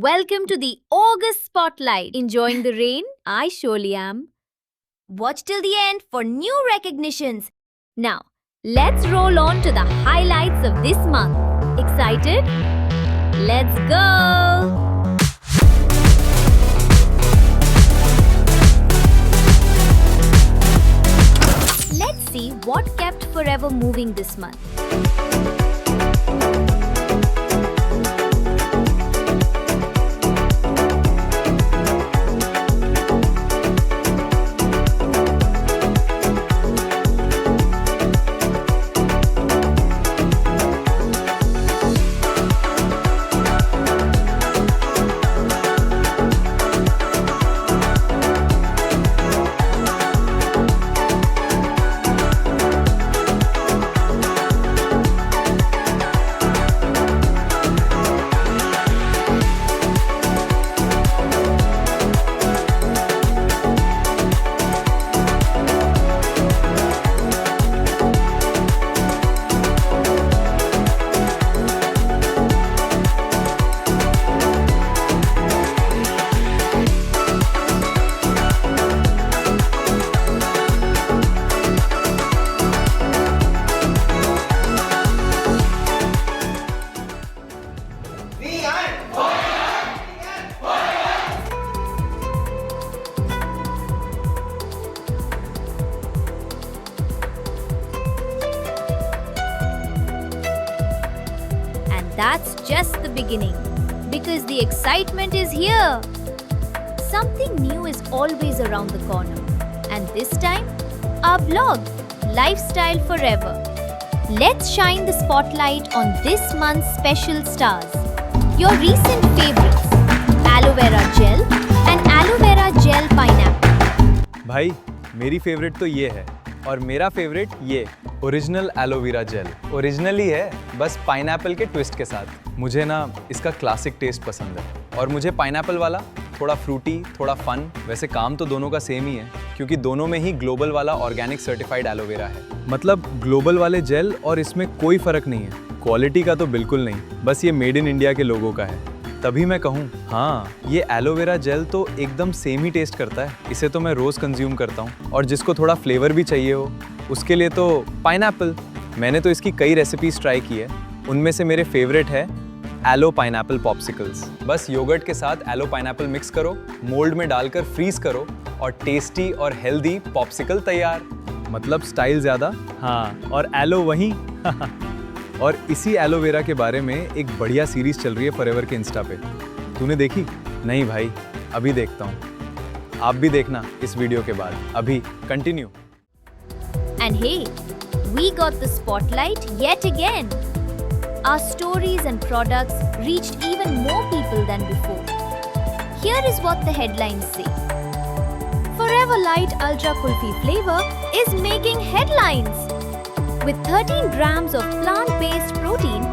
Welcome to the August Spotlight. Enjoying the rain? I surely am. Watch till the end for new recognitions. Now, let's roll on to the highlights of this month. Excited? Let's go! Let's see what kept Forever moving this month. That's just the beginning, because the excitement is here. Something new is always around the corner, and this time, our blog, Lifestyle Forever. Let's shine the spotlight on this month's special stars. Your recent favorites, Aloe Vera Gel and Aloe Vera Gel Pineapple. भाई, मेरी favourite तो ये है और मेरा favourite ये original aloe vera gel. Original ही है, बस पाइनएप्पल के ट्विस्ट के साथ। मुझे ना इसका क्लासिक टेस्ट पसंद है और मुझे पाइनएप्पल वाला थोड़ा फ्रूटी, थोड़ा फन। वैसे काम तो दोनों का सेम ही है क्योंकि दोनों में ही ग्लोबल वाला ऑर्गेनिक सर्टिफाइड एलोवेरा है। मतलब ग्लोबल वाले जेल और इसमें कोई फर्क नहीं है। क्वालिटी का तो बिल्कुल नहीं, बस ये मेड इन इंडिया के लोगों का है। तभी मैं कहूँ, हाँ, ये एलोवेरा जेल तो एकदम सेम ही टेस्ट करता है। इसे तो मैं रोज़ कंज्यूम करता हूँ और जिसको थोड़ा फ्लेवर भी चाहिए हो उसके लिए तो पाइनएप्पल। मैंने तो इसकी कई रेसिपीज ट्राई की है, उनमें से मेरे फेवरेट है एलो पाइनएप्पल पॉप्सिकल्स। बस योगर्ट के साथ एलो पाइनएप्पल मिक्स करो, मोल्ड में डालकर फ्रीज करो और टेस्टी और हेल्दी पॉप्सिकल तैयार। मतलब स्टाइल ज़्यादा, हाँ, और एलो वहीं। और इसी एलोवेरा के बारे में एक बढ़िया सीरीज चल रही है फॉरएवर के इंस्टा पे। तूने देखी? नहीं भाई, अभी देखता हूँ। आप भी देखना इस वीडियो के बाद। अभी continue. And hey, we got the spotlight yet again. Our stories and products reached even more people than before. Here is what the headlines say. Forever Light Ultra Kulfi flavor is making headlines. With 13 grams of plant-based protein,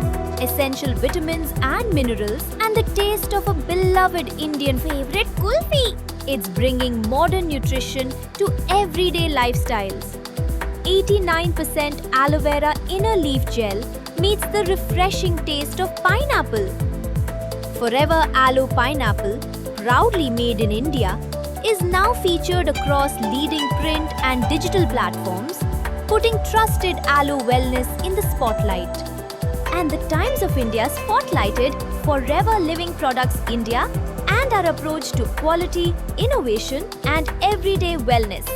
essential vitamins and minerals, and the taste of a beloved Indian favorite kulfi, it's bringing modern nutrition to everyday lifestyles. 89% aloe vera inner leaf gel meets the refreshing taste of pineapple. Forever Aloe Pineapple, proudly made in India, is now featured across leading print and digital platforms, putting trusted aloe wellness in the spotlight. And the Times of India spotlighted Forever Living Products India and our approach to quality, innovation, and everyday wellness.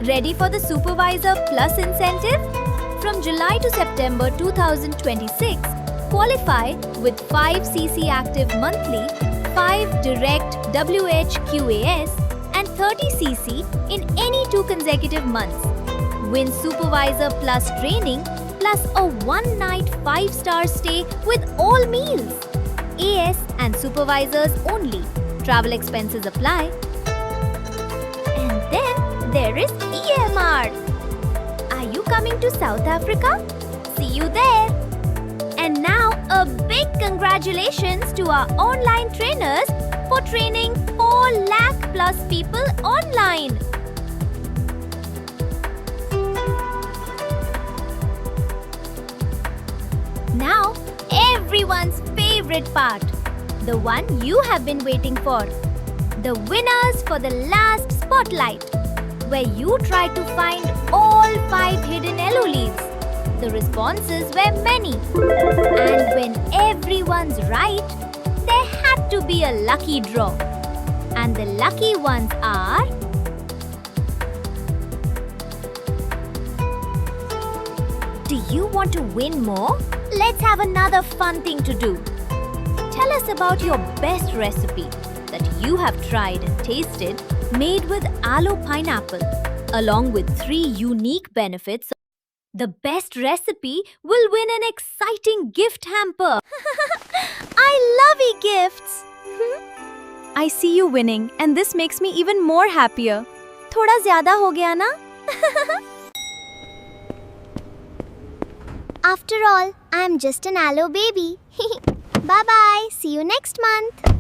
Ready for the Supervisor Plus incentive? From July to September 2026, qualify with 5 CC active monthly, 5 direct WHQAS, and 30 CC in any 2 consecutive months. Win Supervisor Plus training plus a 1-night 5-star stay with all meals. AS and supervisors only. Travel expenses apply. And then there is EMR. Are you coming to South Africa? See you there. And now a big congratulations to our online trainers for training 4 lakh plus people online. Now, everyone's favorite part. The one you have been waiting for. The winners for the last spotlight, where you try to find all 5 hidden yellow leaves. The responses were many. And when everyone's right, there had to be a lucky draw. And the lucky ones are... Do you want to win more? Let's have another fun thing to do. Tell us about your best recipe that you have tried and tasted made with aloe pineapple, along with 3 unique benefits. The best recipe will win an exciting gift hamper. I love e-gifts. I see you winning and this makes me even more happier. थोड़ा ज़्यादा हो गया ना? After all, I am just an aloe baby. Bye bye. See you next month.